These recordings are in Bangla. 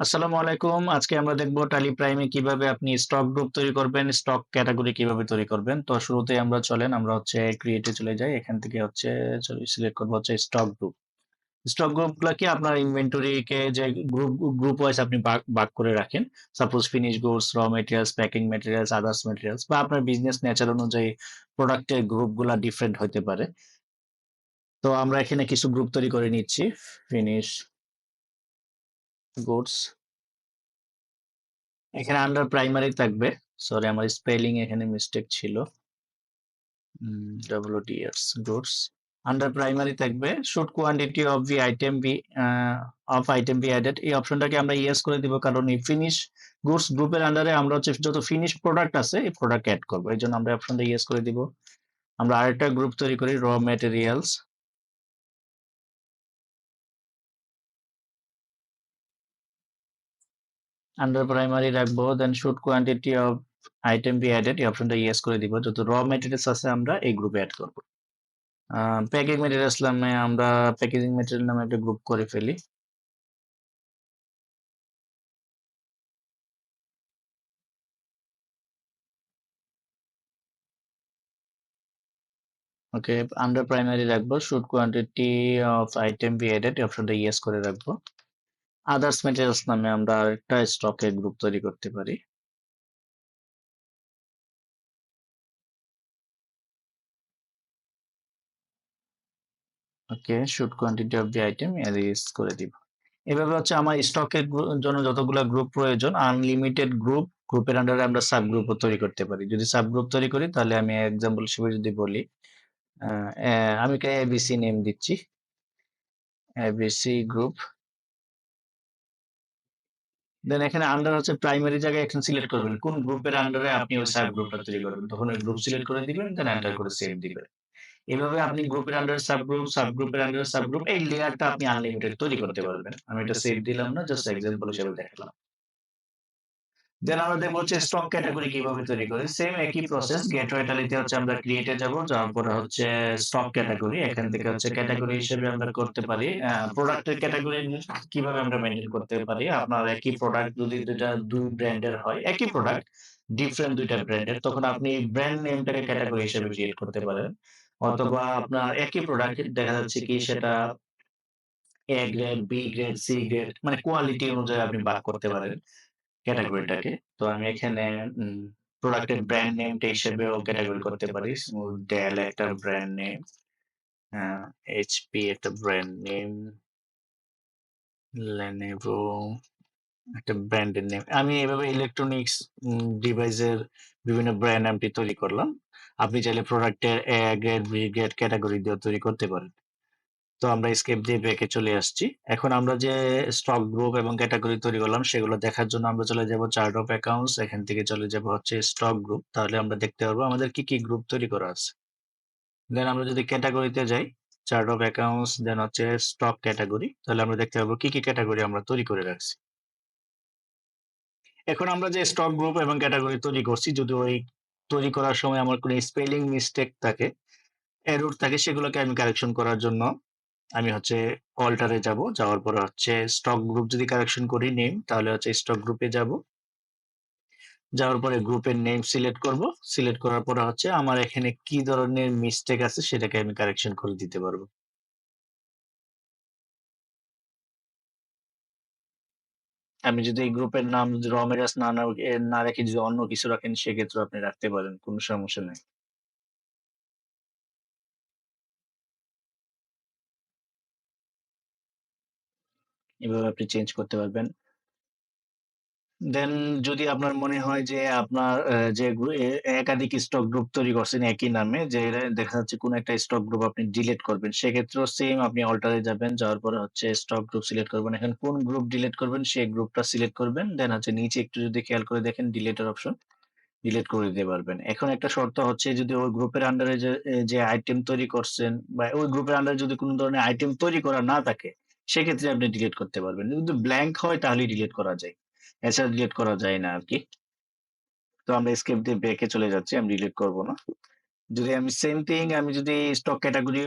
আসসালামু আলাইকুম। আজকে আমরা দেখব টালি প্রাইমে কিভাবে আপনি স্টক গ্রুপ তৈরি করবেন, স্টক ক্যাটেগরি কিভাবে তৈরি করবেন। তো শুরুতেই আমরা হচ্ছে ক্রিয়েট এ চলে যাই। এখান থেকে হচ্ছে সিলেক্ট করব হচ্ছে স্টক গ্রুপ। স্টক গ্রুপগুলা কি আপনার ইনভেন্টরি কে যে গ্রুপ ওয়াইজ আপনি ভাগ করে রাখেন। Suppose finish goods, raw materials, packing materials, others materials বা আপনার বিজনেস নেচার অনুযায়ী প্রোডাক্টের গ্রুপগুলা ডিফারেন্ট হইতে পারে। তো আমরা এখানে কিছু গ্রুপ তৈরি করে নিচ্ছি। ফিনিশ গুডস, এখানে আন্ডার প্রাইমারি থাকবে। সরি, আমার স্পেলিং এখানে মিস্টেক ছিল। ডব্লিউডিএস গুডস আন্ডার প্রাইমারি থাকবে। Should quantity of the item be added, এই অপশনটাকে আমরা ইয়েস করে দিব, কারণ এই ফিনিশ গুডস গ্রুপের আন্ডারে আমরা হচ্ছে যত ফিনিশ প্রোডাক্ট আছে এই প্রোডাক্ট অ্যাড করবো, এই জন্য আমরা অপশনটা ইয়েস করে দিব। আমরা আরেকটা গ্রুপ তৈরি করি, র মেটেরিয়ালস। আন্ডার প্রাইমারি রাখবো, then should quantity of item be added, এই অপশনটা ইয়েস করে দিব। যত র মেটেরিয়ালস আছে আমরা এই গ্রুপে অ্যাড করবো। প্যাকেজিং মেটেরিয়ালস নামে আমরা প্যাকেজিং মেটেরিয়াল নামে একটা গ্রুপ করে ফেলি। ওকে, আন্ডার প্রাইমারি রাখবো। Should quantity of item be added, অপশনটা ইয়েস করে রাখবো। আদার্স মেটেরিয়ালস নামে আমরা আরেকটা স্টকের গ্রুপ তৈরি করতে পারি। Okay, should quantity of the item yes করে দিব। এভাবে হচ্ছে আমার স্টকের জন্য যতগুলো গ্রুপ প্রয়োজন, আনলিমিটেড গ্রুপ, গ্রুপের আন্ডারে আমরা সাব গ্রুপও তৈরি করতে পারি। যদি সাব গ্রুপ তৈরি করি তাহলে আমি এক্সাম্পল হিসেবে যদি বলি, আমি এবিসি নেম দিচ্ছি, এবিসি গ্রুপ। দেন এখানে আন্ডার হচ্ছে প্রাইমারি জায়গায় এখন সিলেক্ট করবেন কোন গ্রুপের আন্ডারে আপনি ওই সাব গ্রুপটা তৈরি করবেন, তখন ওই গ্রুপ সিলেক্ট করে দিবেন, দেন এন্টার করে সেভ দিবেন। এভাবে আপনি গ্রুপের আন্ডারে সাব গ্রুপের আন্ডারে সাব গ্রুপ, এই লেয়ারটা আপনি আনলিমিটেড তৈরি করতে পারবেন। আমি এটা সেভ দিলাম না, জাস্ট এক্সাম্পল হিসেবে দেখালাম। দেন আমরা দেখবো হচ্ছে স্টক ক্যাটাগরি কিভাবে তৈরি করি। সেম একই প্রসেস, গেটওয়ে টালিতে হচ্ছে আমরা ক্রিয়েটে যাব, যাওয়ার পরে হচ্ছে স্টক ক্যাটাগরি, এখান থেকে হচ্ছে ক্যাটাগরি হিসেবে আমরা করতে পারি প্রোডাক্টের ক্যাটাগরি কিভাবে আমরা মেনটেন করতে পারি। আপনার একই প্রোডাক্ট যদি দুই ব্র্যান্ডের হয়, একই প্রোডাক্ট ডিফারেন্ট দুইটা ব্র্যান্ডের, তখন আপনি ব্র্যান্ড নেমটাকে ক্যাটাগরি হিসেবে ক্রিয়েট করতে পারেন। অথবা আপনার একই প্রোডাক্ট দেখা যাচ্ছে কি সেটা A grade, B grade, C grade, মানে কোয়ালিটি অনুযায়ী আপনি ভাগ করতে পারেন ক্যাটাগরিটাকে। তো আমি এখানে প্রোডাক্টের ব্র্যান্ড নেমটা হিসেবেও ক্যাটাগরি করতে পারি। ডেল একটা ব্র্যান্ড নেম, এইচপি একটা ব্র্যান্ড নেম, লেনোভো একটা ব্র্যান্ডের নেম। আমি এভাবে ইলেকট্রনিক্স ডিভাইসের বিভিন্ন ব্র্যান্ড নামটি তৈরি করলাম। আপনি চাইলে প্রোডাক্টের A grade, B grade category দিয়ে তৈরি করতে পারেন। তো আমরা স্কেপ দিয়ে ব্যাকে চলে আসছি। এখন আমরা যে স্টক গ্রুপ এবং ক্যাটাগরি তৈরি করলাম সেগুলো দেখার জন্য আমরা চলে যাব চার্ট অফ অ্যাকাউন্টস, এখান থেকে চলে যাব হচ্ছে স্টক গ্রুপ, তাহলে আমরা দেখতে পারবো আমাদের কি কি গ্রুপ তৈরি করা আছে। দেন আমরা যদি ক্যাটাগরিতে যাই, চার্ট অফ অ্যাকাউন্টস, দেন হচ্ছে স্টক ক্যাটাগরি, তাহলে আমরা দেখতে পাবো কি কি ক্যাটাগরি আমরা তৈরি করে রাখছি। এখন আমরা যে স্টক গ্রুপ এবং ক্যাটাগরি তৈরি করছি, যদি ওই তৈরি করার সময় আমার কোনো স্পেলিং মিস্টেক থাকে, এরর থাকে, সেগুলোকে আমি কারেকশন করার জন্য আমি হচ্ছে অল্টারে যাব, যাওয়ার পরে হচ্ছে স্টক গ্রুপ যদি কারেকশন করি নেম, তাহলে হচ্ছে স্টক গ্রুপে যাব, যাওয়ার পরে গ্রুপের নেম সিলেক্ট করব। সিলেক্ট করার পরে হচ্ছে আমার এখানে কি ধরনের মিস্টেক আছে সেটাকে আমি কারেকশন করে দিতে পারবো। আমি যদি এই গ্রুপের নাম যদি রমেরাস না রেখে যদি অন্য কিছু রাখেন, সেক্ষেত্রে আপনি রাখতে পারেন, কোনো সমস্যা নেই। এভাবে আপনি চেঞ্জ করতে পারবেন। দেন যদি আপনার মনে হয় যে আপনার যে একাধিক স্টক গ্রুপ তৈরি করছেন একই নামে, যে দেখা যাচ্ছে কোন একটা স্টক গ্রুপ আপনি ডিলিট করবেন, সেক্ষেত্রেও সেম আপনি অল্টারে যাবেন, যাওয়ার পরে হচ্ছে স্টক গ্রুপ সিলেক্ট করবেন। এখন কোন গ্রুপ ডিলিট করবেন সেই গ্রুপটা সিলেক্ট করবেন, দেন হচ্ছে নিচে একটু যদি খেয়াল করে দেখেন ডিলিটের অপশন, ডিলিট করে দিতে পারবেন। এখন একটা শর্ত হচ্ছে, যদি ওই গ্রুপের আন্ডারে যে আইটেম তৈরি করছেন বা ওই গ্রুপের আন্ডারে যদি কোনো ধরনের আইটেম তৈরি করা না থাকে, সেক্ষেত্রে আপনি ডিলিট করতে পারবেন। যদি ব্ল্যাঙ্ক হয় তাহলে ডিলিট করা যায়, এছাড়া ডিলিট করা যায় না আরকি। তো আমরা এসকেপ দিয়ে ব্যাকে চলে যাচ্ছি, আমি ডিলিট করব না। যদি আমি সেম থিং আমি যদি স্টক ক্যাটেগরি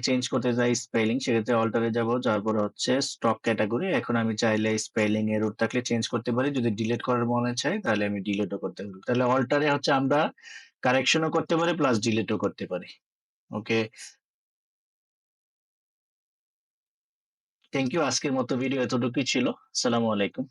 চেঞ্জ করতে যাই স্পেলিং সেক্ষেত্রে অল্টার এ যাবো। যাওয়ার পরে হচ্ছে স্টক ক্যাটেগরি। এখন আমি চাইলে স্পেলিং এরর থাকলে চেঞ্জ করতে পারি। যদি ডিলিট করার মনে চাই তাহলে আমি ডিলিটও করতে পারি। তাহলে অল্টার এ হচ্ছে আমরা কারেকশন ও করতে পারি প্লাস ডিলিটও করতে পারি। ওকে। Thank you. আজকের মতো ভিডিও এতটুকুই ছিল। আসসালামু আলাইকুম।